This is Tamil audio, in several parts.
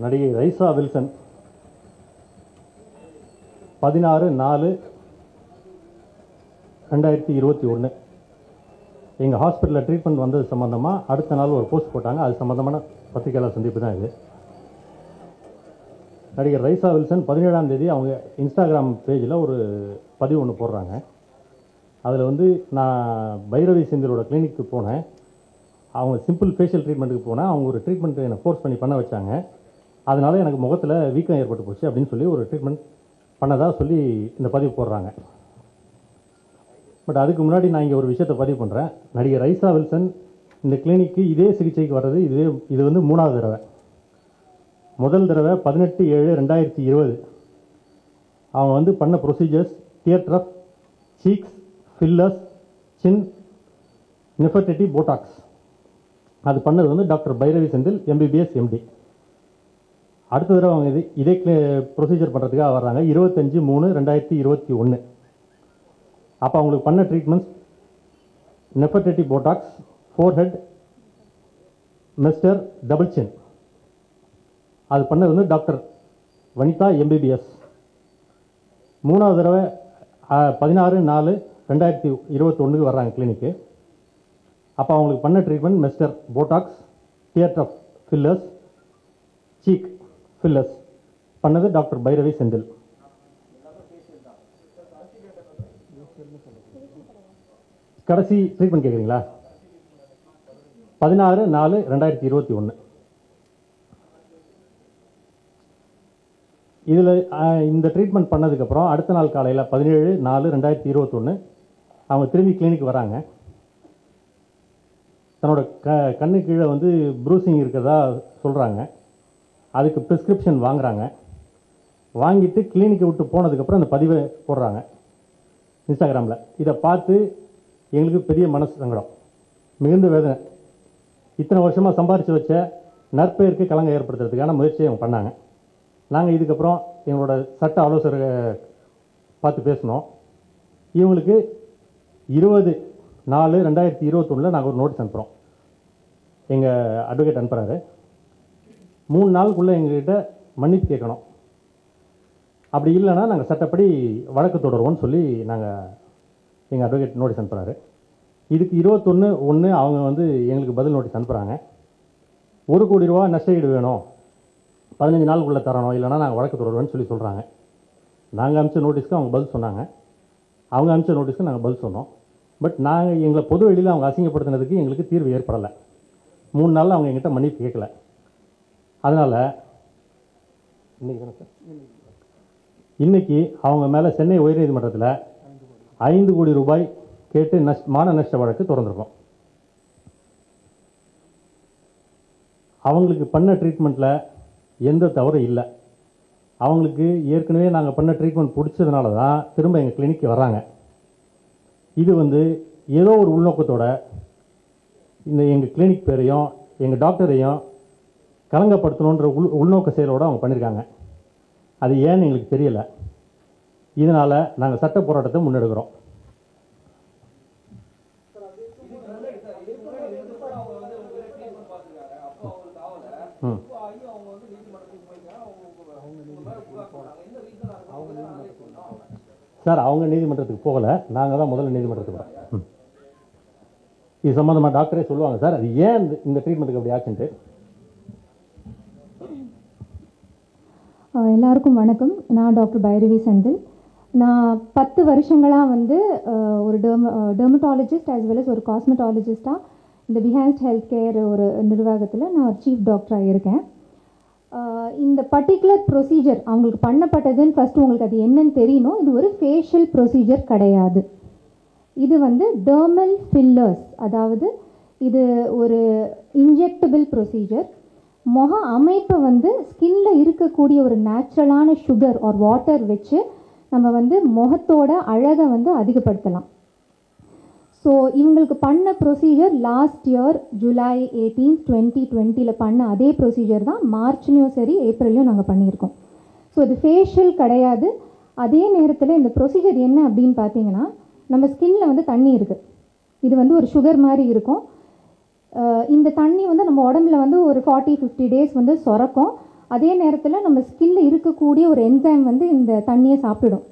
நடிகை ரைசா வில்சன் 16/4/2021 எங்கள் ஹாஸ்பிட்டலில் ட்ரீட்மெண்ட் வந்தது சம்மந்தமாக அடுத்த நாள் ஒரு போஸ்ட் போட்டாங்க. அது சம்மந்தமான பத்திரிகையாளர் சந்திப்பு தான் இது. நடிகர் ரைசா வில்சன் 17ஆம் தேதி அவங்க இன்ஸ்டாகிராம் பேஜில் ஒரு பதிவு ஒன்று போடுறாங்க. அதில் வந்து நான் பைரவி செந்திலோட கிளினிக்கு போனேன். அவங்க சிம்பிள் ஃபேஷியல் ட்ரீட்மெண்ட்டுக்கு போனேன். அவங்க ஒரு ட்ரீட்மெண்ட் என்னை ஃபோர்ஸ் பண்ணி பண்ண வச்சாங்க. அதனால் எனக்கு முகத்தில் வீக்கம் ஏற்பட்டு போச்சு அப்படின்னு சொல்லி ஒரு ட்ரீட்மெண்ட் பண்ணதாக சொல்லி இந்த பதிவு போடுறாங்க. பட் அதுக்கு முன்னாடி நான் இங்கே ஒரு விஷயத்தை பதிவு பண்ணுறேன். நடிகர் ரைசா வில்சன் இந்த கிளினிக்கு இதே சிகிச்சைக்கு வர்றது இது வந்து 3வது தடவை. முதல் தடவை 18/7/2020 அவங்க வந்து பண்ண ப்ரொசீஜர்ஸ் தியேட்டர், சீக்ஸ், ஃபில்லர்ஸ், சின், நெஃபர்டிட்டி, போட்டாக்ஸ். அது பண்ணது வந்து doctor Bhairavi Senthil MBBS MD. அடுத்த தடவை அவங்க இதே ப்ரொசீஜர் பண்ணுறதுக்காக வர்றாங்க 25/3/2021. அப்போ அவங்களுக்கு பண்ண treatments Nefertiti, Botox, forehead, masseter, double chin. அது பண்ணது வந்து டாக்டர் வனிதா MBBS. 3வது தடவை 16/4/2021 வர்றாங்க கிளினிக்கு. அப்போ அவங்களுக்கு பண்ண treatment masseter, Botox, theatre fillers, cheek fillers பண்ணது டாக்டர் பைரவி செந்தில். கடைசி ட்ரீட்மெண்ட் கேட்குறீங்களா? 16/4/2021. இதில் இந்த ட்ரீட்மெண்ட் பண்ணதுக்கப்புறம் அடுத்த நாள் காலையில் 17/4/2021 அவங்க திரும்பி கிளினிக் வராங்க. தன்னோட கண்ணு கீழே வந்து ப்ரூசிங் இருக்கிறதா சொல்கிறாங்க. அதுக்கு ப்ரிஸ்கிரிப்ஷன் வாங்குகிறாங்க. வாங்கிட்டு கிளினிக்கை விட்டு போனதுக்கப்புறம் அந்த பதிவை போடுறாங்க இன்ஸ்டாகிராமில். இதை பார்த்து எங்களுக்கு பெரிய மனசு சங்கடம், மிகுந்த வேதனை. இத்தனை வருஷமாக சம்பாரித்து வச்ச நற்பெயருக்கு களங்கம் ஏற்படுத்துறதுக்கான முயற்சியை அவங்க பண்ணாங்க. நாங்கள் இதுக்கப்புறம் எங்களோட சட்ட ஆலோசகரை பார்த்து பேசினோம். இவங்களுக்கு 20/4/2021 நாங்கள் ஒரு நோட்டீஸ் அனுப்புகிறோம். எங்கள் அட்வொகேட் அனுப்புகிறாரு. 3 நாளுக்குள்ளே எங்ககிட்ட மன்னிப்பு கேட்கணும். அப்படி இல்லைன்னா நாங்கள் சட்டப்படி வழக்கு தொடருவோம்னு சொல்லி எங்கள் அட்வொகேட் நோட்டீஸ் அனுப்புகிறாரு. இதுக்கு 21/1 அவங்க வந்து எங்களுக்கு பதில் நோட்டீஸ் அனுப்புகிறாங்க. 1 கோடி ரூபா நஷ்டஈடு வேணும், 15 நாளுக்குள்ளே தரணும், இல்லைனா நாங்கள் வழக்கு தொடருவோம்னு சொல்லி சொல்கிறாங்க. நாங்கள் அனுப்பிச்ச நோட்டீஸ்க்கு அவங்க பதில் சொன்னாங்க. அவங்க அனுப்பிச்ச நோட்டீஸ்க்கு நாங்கள் பதில் சொன்னோம். பட் நாங்கள் எங்களை பொது வெளியில் அவங்க அசிங்கப்படுத்தினதுக்கு எங்களுக்கு தீர்வு ஏற்படலை. 3 நாளில் அவங்க எங்கிட்ட மன்னிப்பு கேட்கல. அதனால் இன்னைக்கு அவங்க மேலே சென்னை உயர்நீதிமன்றத்தில் 5 கோடி ரூபாய் கேட்டு மான நஷ்ட வழக்கு தொடர்ந்துருக்கோம். அவங்களுக்கு பண்ண ட்ரீட்மெண்ட்டில் எந்த தவறும் இல்லை. அவங்களுக்கு ஏற்கனவே நாங்கள் பண்ண ட்ரீட்மெண்ட் பிடிச்சதுனால தான் திரும்ப எங்கள் கிளினிக்கு வர்றாங்க. இது வந்து ஏதோ ஒரு உள்நோக்கத்தோட இந்த எங்கள் கிளினிக் பேரையும் எங்கள் டாக்டரையும் கலங்கப்படுத்தணுன்ற உள்நோக்க செயலோடு அவங்க பண்ணியிருக்காங்க. அது ஏன்னு எங்களுக்கு தெரியலை. இதனால் நாங்கள் சட்ட போராட்டத்தை முன்னெடுக்கிறோம். சார் அவங்க நீதிமன்றத்துக்கு போகலை, நாங்கள் தான் முதல்ல நீதிமன்றத்துக்கு போகிறோம். இது சம்மந்தமாக டாக்டரே சொல்லுவாங்க சார், அது ஏன் இந்த ட்ரீட்மெண்ட்டுக்கு அப்படி ஆச்சுன்ட்டு. எல்லாருக்கும் வணக்கம். நான் டாக்டர் பைரவி செந்தில். நான் 10 வருஷங்களாக வந்து ஒரு டெர்மட்டாலஜிஸ்ட் ஆஸ் வெல் அஸ் ஒரு காஸ்மெட்டாலஜிஸ்டாக இந்த பிஹான்ஸ்ட் ஹெல்த் கேர் ஒரு நிர்வாகத்தில் நான் ஒரு சீஃப் டாக்டராக இருக்கேன். இந்த பர்டிகுலர் ப்ரொசீஜர் அவங்களுக்கு பண்ணப்பட்டதுன்னு ஃபஸ்ட்டு உங்களுக்கு அது என்னன்னு தெரியணும். இது ஒரு ஃபேஷியல் ப்ரொசீஜர் கிடையாது. இது வந்து டெர்மல் ஃபில்லர்ஸ், அதாவது இது ஒரு இன்ஜெக்டபிள் ப்ரொசீஜர். முக அமைப்பை வந்து ஸ்கின்ல இருக்கக்கூடிய ஒரு நேச்சுரலான சுகர் ஆர் வாட்டர் வச்சு நம்ம வந்து முகத்தோட அழகை வந்து அதிகப்படுத்தலாம். ஸோ இவங்களுக்கு பண்ண ப்ரொசீஜர் லாஸ்ட் இயர் ஜூலை 18, 2020 பண்ண அதே ப்ரொசீஜர் தான் மார்ச்லேயும் சரி ஏப்ரல்லையும் நாங்கள் பண்ணியிருக்கோம். ஸோ இது ஃபேஷியல் கிடையாது. அதே நேரத்தில் இந்த ப்ரொசீஜர் என்ன அப்படின்னு பார்த்தீங்கன்னா, நம்ம ஸ்கின்ல வந்து தண்ணி இருக்குது. இது வந்து ஒரு சுகர் மாதிரி இருக்கும். இந்த தண்ணி வந்து நம்ம உடம்புல வந்து ஒரு 40-50 டேஸ் வந்து சுரக்கும். அதே நேரத்தில் நம்ம ஸ்கின்ல இருக்கக்கூடிய ஒரு என்சைம் வந்து இந்த தண்ணியை சாப்பிடும்.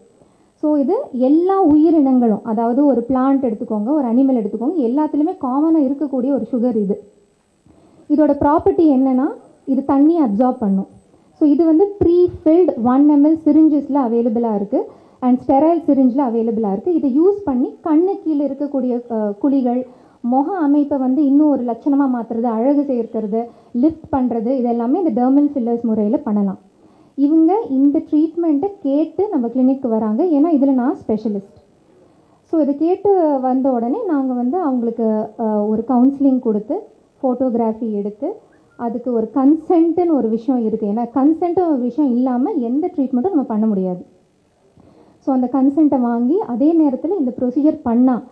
ஸோ இது எல்லா உயிரினங்களும், அதாவது ஒரு பிளான்ட் எடுத்துக்கோங்க, ஒரு அனிமல் எடுத்துக்கோங்க, எல்லாத்துலேயுமே காமனாக இருக்கக்கூடிய ஒரு சுகர் இது. இதோட ப்ராப்பர்ட்டி என்னென்னா இது தண்ணியை அப்சார்ப் பண்ணும். ஸோ இது வந்து ப்ரீஃபில்டு 1 ml சிரிஞ்சஸில் அவைலபிளாக இருக்குது அண்ட் ஸ்டெரைல் சிரிஞ்சில் அவைலபிளாக இருக்குது. இதை யூஸ் பண்ணி கண்ணு கீழே இருக்கக்கூடிய குழிகள், முக அமைப்பை வந்து இன்னும் ஒரு லட்சணமாக மாற்றுறது, அழகு சேர்க்கிறது, லிஃப்ட் பண்ணுறது, இது எல்லாமே இந்த டெர்மல் ஃபில்லர்ஸ் முறையில் பண்ணலாம். இவங்க இந்த ட்ரீட்மெண்ட்டை கேட்டு நம்ம கிளினிக்கு வராங்க, ஏன்னா இதில் நான் ஸ்பெஷலிஸ்ட். ஸோ இதை கேட்டு வந்த உடனே நாங்கள் வந்து அவங்களுக்கு ஒரு கவுன்சிலிங் கொடுத்து ஃபோட்டோகிராஃபி எடுத்து அதுக்கு ஒரு கன்சென்ட்டுன்னு ஒரு விஷயம் இருக்குது. ஏன்னா கன்சென்ட்டு ஒரு விஷயம் இல்லாமல் எந்த ட்ரீட்மெண்ட்டும் நம்ம பண்ண முடியாது. ஸோ அந்த கன்சென்ட்டை வாங்கி அதே நேரத்தில் இந்த ப்ரொசீஜர் பண்ணால்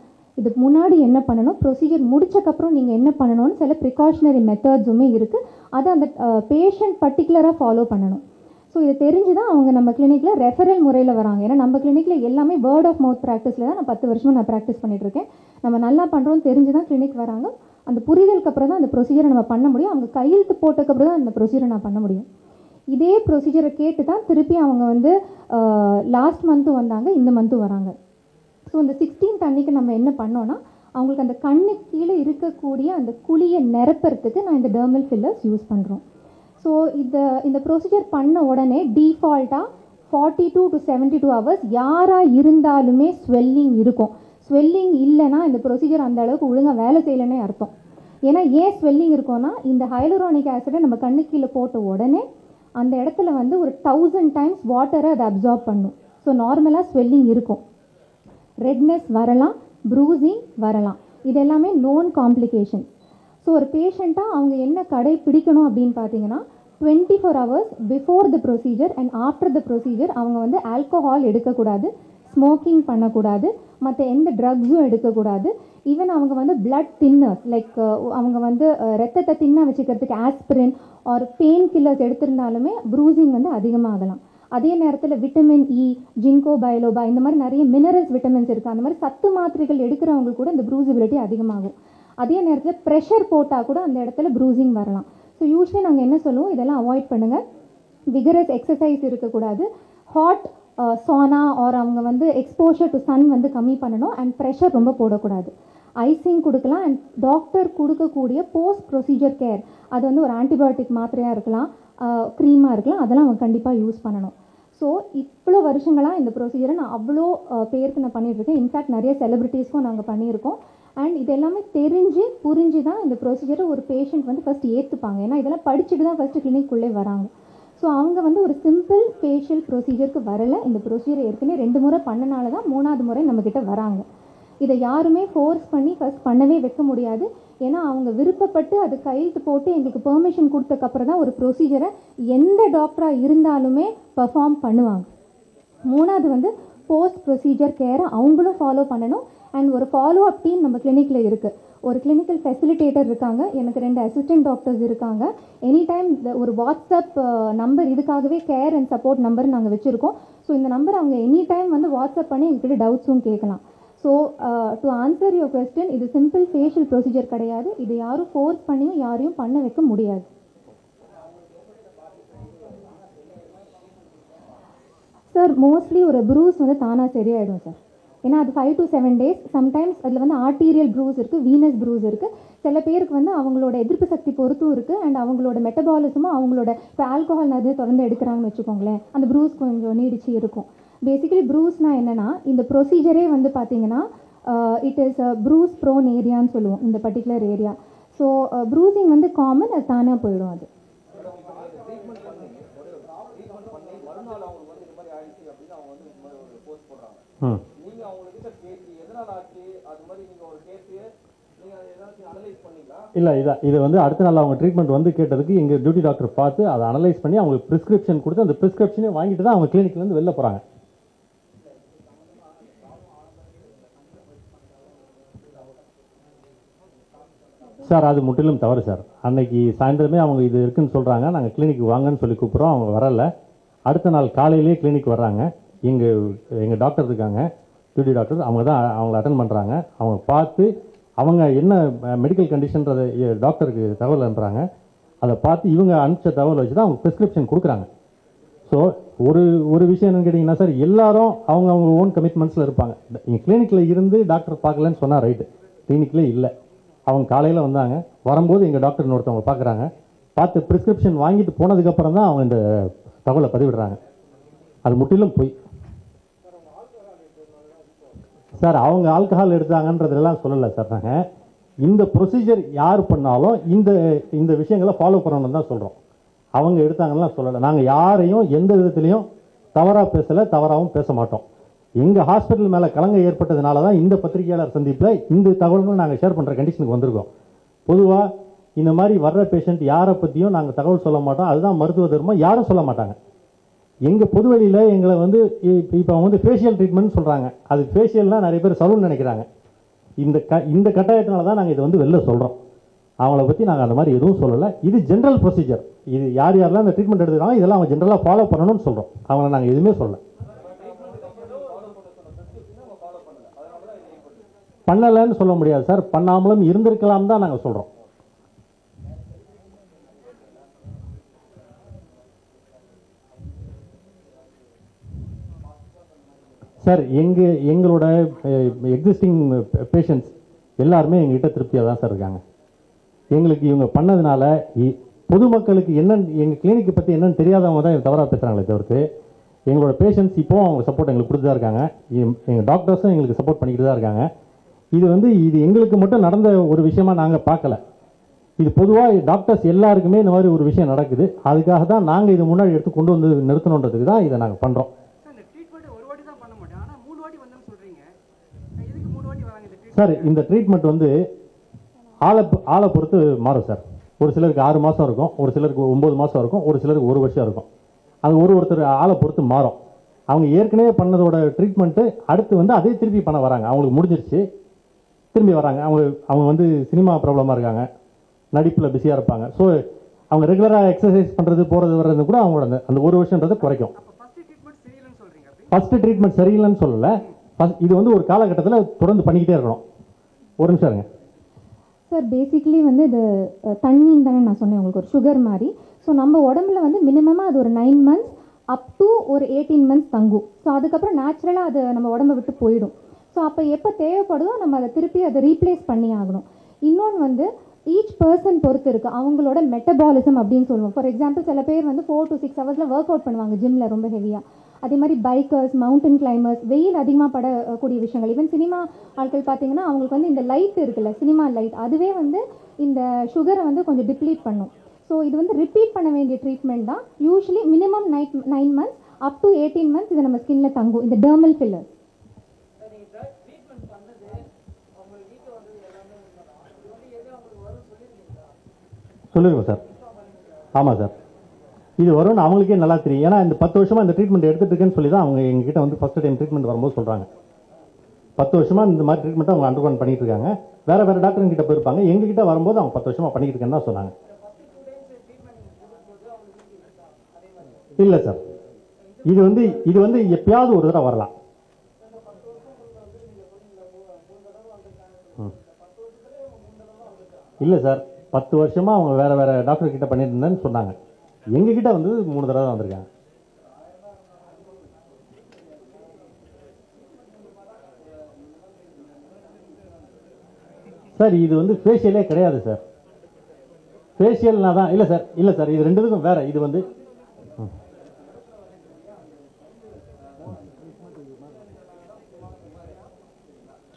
இதுக்கு முன்னாடி என்ன பண்ணணும், ப்ரொசீஜர் முடிச்சக்கப்புறம் நீங்கள் என்ன பண்ணணும்னு சில ப்ரிகாஷனரி மெத்தட்ஸுமே இருக்குது. அதை அந்த பேஷண்ட் பர்டிகுலராக ஃபாலோ பண்ணணும். ஸோ இது தெரிஞ்சு தான் அவங்க நம்ம கிளினிக்கில் ரெஃபரல் முறையில் வராங்க. ஏன்னா நம்ம கிளினிக்கில் எல்லாமே வேர்ட் ஆஃப் மவுத் ப்ராக்டிஸில் தான் நான் 10 வருஷமாக நான் ப்ராக்டிஸ் பண்ணிகிட்ருக்கேன். நம்ம நல்லா பண்ணுறோன்னு தெரிஞ்சு தான் கிளினிக் வராங்க. அந்த புரிதலுக்கு அப்புறம் தான் அந்த ப்ரொசீஜரை நம்ம பண்ண முடியும். அவங்க கையெழுத்து போட்டதுக்கப்புறம் தான் அந்த ப்ரொசீஜரை நான் பண்ண முடியும். இதே ப்ரொசீஜரை கேட்டு தான் திருப்பி அவங்க வந்து லாஸ்ட் மந்த்தும் வந்தாங்க, இந்த மந்த்தும் வராங்க. ஸோ இந்த 16th அன்னைக்கு நம்ம என்ன பண்ணோன்னா அவங்களுக்கு அந்த கண்ணு கீழே இருக்கக்கூடிய அந்த குழியை நிரப்புறதுக்கு நான் இந்த டெர்மல் ஃபில்லர்ஸ் யூஸ் பண்ணுறோம். ஸோ இந்த ப்ரொசீஜர் பண்ண உடனே டிஃபால்ட்டாக 42 to 72 hours யாராக இருந்தாலுமே ஸ்வெல்லிங் இருக்கும். ஸ்வெல்லிங் இல்லைன்னா இந்த ப்ரொசீஜர் அந்த அளவுக்கு ஒழுங்காக வேலை செய்யலைன்னே அர்த்தம். ஏன்னா ஏன் ஸ்வெல்லிங் இருக்கும்னா இந்த ஹைலூரானிக் ஆசிடை நம்ம கண்ணு கீழே போட்ட உடனே அந்த இடத்துல வந்து ஒரு 1000 times வாட்டரை அதை அப்சார்ப் பண்ணும். ஸோ நார்மலாக ஸ்வெல்லிங் இருக்கும், ரெட்னஸ் வரலாம், ப்ரூசிங் வரலாம், இது எல்லாமே நோன் காம்ப்ளிகேஷன். ஸோ ஒரு பேஷண்ட்டாக அவங்க என்ன கடைப்பிடிக்கணும் அப்படின்னு பார்த்தீங்கன்னா 24 hours before the procedure and after the procedure அவங்க வந்து ஆல்கஹால் எடுக்கக்கூடாது, ஸ்மோக்கிங் பண்ணக்கூடாது, மற்ற எந்த ட்ரக்ஸும் எடுக்கக்கூடாது. ஈவன் அவங்க வந்து பிளட் தின்னர்ஸ் லைக் அவங்க வந்து ரத்தத்தை தின்ன வச்சுக்கிறதுக்கு ஆஸ்பிரின் ஆர் பெயின் கில்லர்ஸ் எடுத்திருந்தாலுமே ப்ரூசிங் வந்து அதிகமாகலாம். அதே நேரத்தில் விட்டமின் இ, ஜிங்கோ பைலோபா, இந்த மாதிரி நிறைய மினரல்ஸ் விட்டமின்ஸ் இருக்குது. அந்த மாதிரி சத்து மாத்திரைகள் எடுக்கிறவங்களுக்கு கூட இந்த ப்ரூசிபிலிட்டி அதிகமாகும். அதே நேரத்தில் ப்ரெஷர் போட்டால் கூட அந்த இடத்துல ப்ரூசிங் வரலாம். ஸோ யூஸ்வலி நாங்கள் என்ன சொல்லுவோம், இதெல்லாம் அவாய்ட் பண்ணுங்கள். விகரஸ் எக்ஸசைஸ் இருக்கக்கூடாது, ஹாட் சோனா ஆர் அவங்க வந்து எக்ஸ்போஷர் டு சன் வந்து கம்மி பண்ணணும், அண்ட் ப்ரெஷர் ரொம்ப போடக்கூடாது. ஐசிங் கொடுக்கலாம். அண்ட் டாக்டர் கொடுக்கக்கூடிய போஸ்ட் ப்ரொசீஜர் கேர், அது வந்து ஒரு ஆன்டிபயோட்டிக் மாத்திரையாக இருக்கலாம், க்ரீமாக இருக்கலாம், அதெல்லாம் அவங்க கண்டிப்பாக யூஸ் பண்ணணும். ஸோ இவ்வளோ வருஷங்களாக இந்த ப்ரொசீஜரை நான் அவ்வளோ பேருக்கு நான் பண்ணிகிட்ருக்கேன். இன்ஃபேக்ட் நிறைய செலிப்ரிட்டிஸ்க்கும் நாங்கள் பண்ணியிருக்கோம். அண்ட் இது எல்லாமே தெரிஞ்சு புரிஞ்சு தான் இந்த ப்ரொசீஜரை ஒரு பேஷண்ட் வந்து ஃபஸ்ட் ஏற்றுப்பாங்க. ஏன்னா இதெல்லாம் படிச்சுட்டு தான் ஃபஸ்ட்டு கிளினிக்குள்ளே வராங்க. ஸோ அவங்க வந்து ஒரு சிம்பிள் ஃபேஷியல் ப்ரொசீஜருக்கு வரலை. இந்த ப்ரொசீஜரை ஏற்கனவே 2 முறை பண்ணனால தான் 3ஆவது முறை நம்மக்கிட்ட வராங்க. இதை யாருமே ஃபோர்ஸ் பண்ணி ஃபஸ்ட் பண்ணவே வைக்க முடியாது. ஏன்னா அவங்க விருப்பப்பட்டு அது கையெழுத்து போட்டு எங்களுக்கு பெர்மிஷன் கொடுத்தக்கப்புறம் தான் ஒரு ப்ரொசீஜரை எந்த டாக்டராக இருந்தாலுமே பெர்ஃபார்ம் பண்ணுவாங்க. 3ஆவது வந்து போஸ்ட் ப்ரொசீஜர் கேரை அவங்களும் ஃபாலோ பண்ணணும். அண்ட் ஒரு ஃபாலோ அப் டீம் நம்ம கிளினிக்கில் இருக்குது. ஒரு கிளினிக்கல் ஃபெசிலிட்டேட்டர் இருக்காங்க, எனக்கு 2 அசிஸ்டன்ட் டாக்டர்ஸ் இருக்காங்க. எனி டைம் ஒரு வாட்ஸ்அப் நம்பர் இதுக்காகவே கேர் அண்ட் சப்போர்ட் நம்பர் நாங்கள் வச்சுருக்கோம். ஸோ இந்த நம்பர் அவங்க எனி டைம் வந்து வாட்ஸ்அப் பண்ணி எங்ககிட்ட டவுட்ஸும் கேட்கலாம். So to answer your question, இது சிம்பிள் ஃபேஷியல் ப்ரொசீஜர் கிடையாது. இது யாரும் ஃபோர்ஸ் பண்ணியும் யாரையும் பண்ண வைக்க முடியாது. சார் மோஸ்ட்லி ஒரு ப்ரூஸ் வந்து தானாக சரியாயிடும் சார். ஏன்னா அது 5 to 7 days. சம்டைம்ஸ் அதில் வந்து ஆர்டீரியல் ப்ரூஸ் இருக்குது, வீனஸ் ப்ரூஸ் இருக்குது. சில பேருக்கு வந்து அவங்களோட எதிர்ப்பு சக்தி பொறுத்தும் இருக்குது. அண்ட் அவங்களோட மெட்டபாலிசமும் அவங்களோட இப்போ ஆல்கஹால் நிறைய தொடர்ந்து எடுக்கிறாங்கன்னு வச்சுக்கோங்களேன், அந்த ப்ரூஸ் கொஞ்சம் நீடிச்சு இருக்கும். பேசிக்கலி ப்ரூஸ்னால் என்னென்னா இந்த ப்ரொசீஜரே வந்து பார்த்தீங்கன்னா இட் இஸ் ப்ரூஸ் ப்ரோன் ஏரியான்னு சொல்லுவோம் இந்த பர்டிகுலர் ஏரியா. ஸோ ப்ரூசிங் வந்து காமன், அது தானாக போயிடும். அது இல்லை இது வந்து அடுத்த நாள் அவங்க ட்ரீட்மெண்ட் வந்து கேட்டதுக்கு எங்கள் டியூட்டி டாக்டர் பார்த்து அதை அனலைஸ் பண்ணி அவங்களுக்கு ப்ரிஸ்கிரிப்ஷன் கொடுத்து அந்த ப்ரிஸ்கிரிப்ஷனே வாங்கிட்டு தான் அவங்க கிளினிக்லேருந்து வெளில போகிறாங்க. சார் அது முற்றிலும் தவறு சார். அன்னைக்கு சாயந்தரமே அவங்க இது இருக்குன்னு சொல்கிறாங்க, நாங்கள் கிளினிக் வாங்கன்னு சொல்லி கூப்பிட்றோம், அவங்க வரலை. அடுத்த நாள் காலையிலேயே கிளினிக் வர்றாங்க. எங்கள் டாக்டர் இருக்காங்க, டியூட்டி டாக்டர், அவங்க தான் அவங்கள அட்டன் பண்ணுறாங்க. அவங்க பார்த்து அவங்க என்ன மெடிக்கல் கண்டிஷன்றதை டாக்டருக்கு தகவல் அனுப்புகிறாங்க. அதை பார்த்து இவங்க அனுப்பிச்ச தகவல் வச்சு தான் அவங்க ப்ரிஸ்கிரிப்ஷன் கொடுக்குறாங்க. ஸோ ஒரு விஷயம் என்னன்னு கேட்டிங்கன்னா சார், எல்லாரும் அவங்க ஓன் கமிட்மெண்ட்ஸில் இருப்பாங்க. இங்கே கிளினிக்கில் இருந்து டாக்டர் பார்க்கலன்னு சொன்னால் ரைட்டு, கிளினிக்கில் இல்லை. அவங்க காலையில் வந்தாங்க, வரும்போது எங்கள் டாக்டர்னு ஒருத்தவங்க பார்க்குறாங்க, பார்த்து ப்ரிஸ்கிரிப்ஷன் வாங்கிட்டு போனதுக்கப்புறம் தான் அவங்க இந்த தகவலை பதிவிடுறாங்க. அது முற்றிலும் போய் சார், அவங்க ஆல்கஹால் எடுத்தாங்கன்றதெல்லாம் சொல்லலை சார். நாங்கள் இந்த ப்ரொசீஜர் யார் பண்ணாலும் இந்த விஷயங்களை ஃபாலோ பண்ணணும்னு தான் சொல்கிறோம். அவங்க எடுத்தாங்கலாம் சொல்லலை. நாங்கள் யாரையும் எந்த விதத்துலையும் தவறாக பேசலை, தவறாகவும் பேச மாட்டோம். எங்கள் ஹாஸ்பிட்டல் மேலே கலங்க ஏற்பட்டதுனால தான் இந்த பத்திரிகையாளர் சந்திப்பில் இந்த தகவல்களை நாங்கள் ஷேர் பண்ணுற கண்டிஷனுக்கு வந்திருக்கோம். பொதுவாக இந்த மாதிரி வர்ற பேஷண்ட் யாரை பற்றியும் நாங்கள் தகவல் சொல்ல மாட்டோம். அதுதான் மருத்துவ தர்மம், யாரும் சொல்ல மாட்டாங்க. எங்கள் பொதுவெளியில் எங்களை வந்து இப்போ அவங்க ஃபேஷியல் ட்ரீட்மெண்ட் சொல்கிறாங்க. அது ஃபேஷியல்னால் நிறைய பேர் சலூன் நினைக்கிறாங்க. இந்த கட்டாயத்தினால தான் நாங்கள் இதை வந்து வெளில சொல்கிறோம். அவங்கள பற்றி நாங்கள் அந்த மாதிரி எதுவும் சொல்லலை. இது ஜென்ரல் ப்ரொசீஜர். இது யாரெல்லாம் இந்த ட்ரீட்மெண்ட் எடுத்துக்கிறாங்க இதெல்லாம் அவங்க ஜென்ரலாக ஃபாலோ பண்ணணும்னு சொல்கிறோம். அவங்கள நாங்கள் எதுவுமே சொல்லலை. பண்ணலைன்னு சொல்ல முடியாது சார், பண்ணாமலும் இருந்திருக்கலாம் தான் நாங்கள் சொல்கிறோம். சார், எங்களோட எக்ஸிஸ்டிங் பேஷண்ட்ஸ் எல்லாருமே எங்ககிட்ட திருப்தியாக தான் சார் இருக்காங்க. எங்களுக்கு இவங்க பண்ணதுனால பொதுமக்களுக்கு என்னன்னு எங்கள் கிளினிக்கை பற்றி என்னன்னு தெரியாதவங்க தான் தவறாக பேசுகிறாங்களே தவிர்த்து எங்களோட பேஷண்ட்ஸ் இப்போ அவங்க சப்போர்ட் எங்களுக்கு கொடுத்து தான் இருக்காங்க. எங்கள் டாக்டர்ஸும் எங்களுக்கு சப்போர்ட் பண்ணிக்கிட்டு தான் இருக்காங்க. இது எங்களுக்கு மட்டும் நடந்த ஒரு விஷயமா நாங்கள் பார்க்கல. இது பொதுவாக டாக்டர்ஸ் எல்லாருக்குமே இந்த மாதிரி ஒரு விஷயம் நடக்குது. அதுக்காக தான் நாங்கள் இதை முன்னாடி எடுத்து கொண்டு வந்து நிறுத்தணுன்றதுக்கு தான் இதை நாங்கள் பண்ணுறோம். சார், இந்த ட்ரீட்மெண்ட் வந்து ஆளை பொறுத்து மாறும் சார். ஒரு சிலருக்கு 6 மாதம் இருக்கும், ஒரு சிலருக்கு 9 மாதம் இருக்கும், ஒரு சிலருக்கு 1 வருஷம் இருக்கும். அது ஒருத்தர் ஆளை பொறுத்து மாறும். அவங்க ஏற்கனவே பண்ணதோட ட்ரீட்மெண்ட்டு அடுத்து வந்து அதே திருப்பி பண்ண வராங்க. அவங்களுக்கு முடிஞ்சிருச்சு, திரும்பி வராங்க. அவங்க வந்து சினிமா ப்ராப்ளமாக இருக்காங்க, நடிப்பில் பிஸியாக இருப்பாங்க. ஸோ அவங்க ரெகுலராக எக்ஸசைஸ் பண்ணுறது போகிறது வர்றது கூட அவங்களோட அந்த 1 வருஷன்றது குறைக்கும். ஃபஸ்ட்டு ட்ரீட்மெண்ட் சரியில்லைன்னு சொல்லலை. இது வந்து ஒரு காலகட்டத்தில் தொடர்ந்து பண்ணிக்கிட்டே இருக்கணும். ஒரு நிமிஷம் இருங்க சார். பேசிக்கலி வந்து இது தண்ணின்னு தானே நான் சொன்னேன் உங்களுக்கு, ஒரு சுகர் மாதிரி. ஸோ நம்ம உடம்புல வந்து மினிமமாக அது ஒரு 9 மந்த்ஸ் அப் டு ஒரு 18 மந்த்ஸ் தங்கும். ஸோ அதுக்கப்புறம் நேச்சுரலாக அது நம்ம உடம்பை விட்டு போயிடும். ஸோ அப்போ எப்போ தேவைப்படுதோ நம்ம அதை திருப்பி அதை ரீப்ளேஸ் பண்ணி ஆகணும். இன்னொன்று வந்து ஈச் பர்சன் பொறுத்து இருக்குது அவங்களோட மெட்டபாலிசம் அப்படின்னு சொல்லுவோம். ஃபார் எக்ஸாம்பிள் சில பேர் வந்து 4 to 6 ஹவர்ஸில் ஒர்க் அவுட் பண்ணுவாங்க ஜிம்மில் ரொம்ப ஹெவியாக. அதே மாதிரி பைக்கர்ஸ், மவுண்டன் கிளைமர்ஸ், வெயில் அதிகமாக படக்கூடிய விஷயங்கள், ஈவன் சினிமா ஆட்கள் பார்த்தீங்கன்னா அவங்களுக்கு வந்து இந்த லைட் இருக்குல்ல, சினிமா லைட், அதுவே வந்து இந்த சுகரை வந்து கொஞ்சம் டிப்ளீட் பண்ணும். ஸோ இது வந்து ரிப்பீட் பண்ண வேண்டிய ட்ரீட்மெண்ட் தான். Usually minimum 9 months up to 18 months இது நம்ம ஸ்கின்ல தங்கும், இந்த டெர்மல் ஃபில்லர். சொல்லிருக்கோம் சார். ஆமாம் சார், இது வரும்னு அவங்களுக்கே நல்லா தெரியும். ஏன்னா இந்த 10 வருஷமாக இந்த ட்ரீட்மெண்ட் எடுத்துகிட்டு இருக்கேன்னு சொல்லி தான் அவங்க எங்ககிட்ட வந்து ஃபஸ்ட்டு டைம் ட்ரீட்மெண்ட் வரும்போது சொல்கிறாங்க. 10 வருஷமாக இந்த மாதிரி ட்ரீட்மெண்ட்டை அவங்க அண்டர்கோன் பண்ணிட்டு இருக்காங்க. வேறு டாக்டர் கிட்ட போயிருப்பாங்க, எங்ககிட்ட வரும்போது அவங்க 10 வருஷமாக பண்ணிட்டு இருக்கேன்னு தான் சொன்னாங்க. இல்லை சார், இது வந்து எப்பயாவது ஒரு தடவை வரலாம். இல்லை சார், 10 வருஷமாக அவங்க வேறு டாக்டர் கிட்ட பண்ணிட்டு இருந்தேன்னு சொன்னாங்க. எங்ககிட்ட வந்து 3 தடவை வந்திருக்காங்க. சார், இது வந்து ஃபேஷியலே கிடையாது சார். ஃபேஷியல்னா தான் இல்லை சார், இது ரெண்டுக்கும் வேற. இது வந்து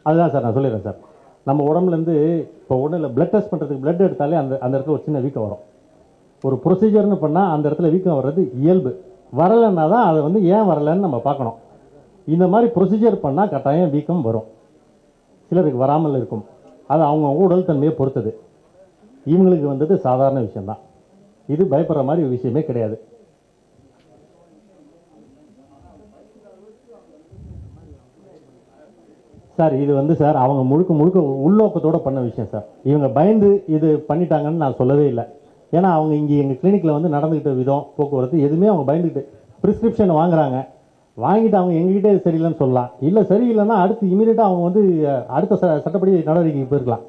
அதுதான் சார் நான் சொல்லிடுறேன் சார். நம்ம உடம்புலேருந்து இப்போ ஒன்றும் இல்லை, பிளட் டெஸ்ட் பண்ணுறதுக்கு பிளட் எடுத்தாலே அந்த இடத்துல ஒரு சின்ன வீக்கம் வரும். ஒரு ப்ரொசீஜர்னு பண்ணால் அந்த இடத்துல வீக்கம் வர்றது இயல்பு. வரலைன்னா தான் அதை வந்து ஏன் வரலைன்னு நம்ம பார்க்கணும். இந்த மாதிரி ப்ரொசீஜர் பண்ணால் கட்டாயம் வீக்கம் வரும், சிலருக்கு வராமல் இருக்கும். அது அவங்க உடல் தன்மையை பொறுத்தது. இவங்களுக்கு வந்தது சாதாரண விஷயம்தான். இது பயப்படுற மாதிரி ஒரு விஷயமே கிடையாது. சார், இது வந்து சார் அவங்க முழுக்க உள்நோக்கத்தோடு பண்ண விஷயம் சார். இவங்க பயந்து இது பண்ணிட்டாங்கன்னு நான் சொல்லவே இல்லை. ஏன்னா அவங்க இங்கே எங்கள் கிளினிக்கில் வந்து நடந்துக்கிட்ட விதம், போக்குவரத்து எதுவுமே அவங்க பயந்துக்கிட்டு ப்ரிஸ்கிரிப்ஷன் வாங்குறாங்க. வாங்கிட்டு அவங்க எங்ககிட்ட சரியில்லைன்னு சொல்லலாம். இல்லை சரியில்லைன்னா அடுத்து இமீடியட்டாக அவங்க வந்து அடுத்த சட்டப்படி நடவடிக்கைக்கு போயிருக்கலாம்.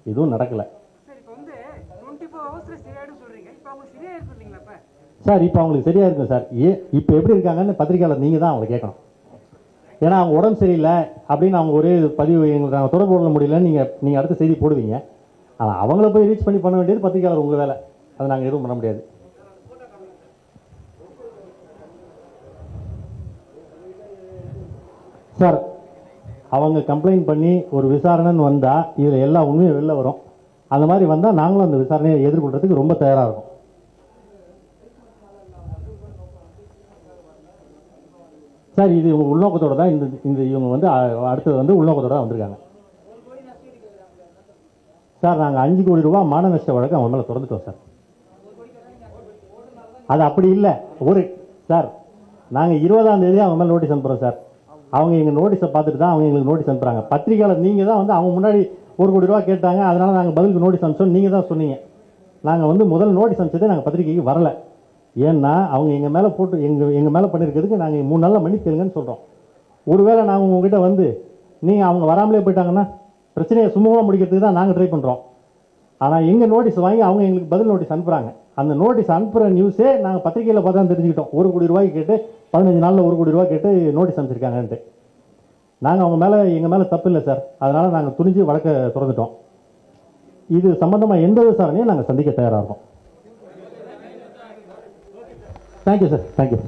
எதுவும் நடக்கலை. சார் இப்போ அவங்களுக்கு சரியாக இருக்கும் சார். இப்போ எப்படி இருக்காங்கன்னு பத்திரிக்கையாளர் நீங்கள் தான் அவங்களை கேட்கணும். ஏன்னா அவங்க உடம்பு சரியில்லை அப்படின்னு அவங்க ஒரே பதிவு எங்களுக்கு நாங்கள் தொடர்பு கொள்ள முடியலன்னு நீங்கள் அடுத்த செய்தி போடுவீங்க. ஆனால் அவங்கள போய் ரீச் பண்ண வேண்டியது பத்திரிக்கையாளர் உங்கள் வேலை. அதை நாங்கள் எதுவும் பண்ண முடியாது. சார் அவங்க கம்ப்ளைண்ட் பண்ணி ஒரு விசாரணைன்னு வந்தால் இதில் எல்லா உண்மையும் வெளில வரும். அந்த மாதிரி வந்தால் நாங்களும் அந்த விசாரணையை எதிர்கொள்கிறதுக்கு ரொம்ப தயாராக இருக்கும். சார் இது இவங்க உள்நோக்கத்தோடு தான் இந்த இவங்க வந்து அடுத்தது வந்து உள்நோக்கத்தோடு தான் வந்திருக்காங்க. சார் நாங்கள் 5 கோடி ரூபா மான நஷ்ட வழக்கு அவங்க மேலே திறந்துட்டோம் சார். அது அப்படி இல்லை. சார் நாங்கள் 20ஆம் தேதி அவங்க மேலே நோட்டீஸ் அனுப்புகிறோம் சார். அவங்க எங்கள் நோட்டீஸை பார்த்துட்டு தான் அவங்க எங்களுக்கு நோட்டீஸ் அனுப்புகிறாங்க. பத்திரிக்கையாளர் நீங்கள் தான் வந்து அவங்க முன்னாடி 1 கோடி ரூபா கேட்டாங்க, அதனால் நாங்கள் பதிலுக்கு நோட்டீஸ் அனுப்பிச்சோம் நீங்கள் தான் சொன்னீங்க. நாங்கள் வந்து முதல் நோட்டீஸ் அனுப்பிச்சதே நாங்கள் பத்திரிக்கைக்கு வரலை. ஏன்னா அவங்க எங்கள் மேலே போட்டு எங்கள் மேலே பண்ணியிருக்கிறதுக்கு நாங்கள் 3 நாளில் மன்னிப்பு கேளுங்கன்னு சொல்கிறோம். ஒருவேளை நாங்கள் உங்ககிட்ட வந்து நீங்கள் அவங்க வராமலே போயிட்டாங்கன்னா பிரச்சனையை சுமூகமாக முடிக்கிறதுக்கு தான் நாங்கள் ட்ரை பண்ணுறோம். ஆனால் எங்கள் நோட்டீஸ் வாங்கி அவங்க எங்களுக்கு பதில் நோட்டீஸ் அனுப்புகிறாங்க. அந்த நோட்டீஸ் அனுப்புகிற நியூஸே நாங்கள் பத்திரிக்கையில் பார்த்தா தெரிஞ்சுக்கிட்டோம். 1 கோடி ரூபாய்க்கு கேட்டு 15 நாளில் 1 கோடி ரூபா கேட்டு நோட்டீஸ் அனுப்பிச்சிருக்காங்கன்ட்டு. நாங்கள் அவங்க மேலே எங்கள் மேலே தப்பு இல்லை சார். அதனால் நாங்கள் துணிஞ்சு வழக்கை திறந்துட்டோம். இது சம்பந்தமாக எந்த விசாரணையும் நாங்கள் சந்திக்க தயாராக இருக்கோம். Thank you sir. தேங்க்யூ.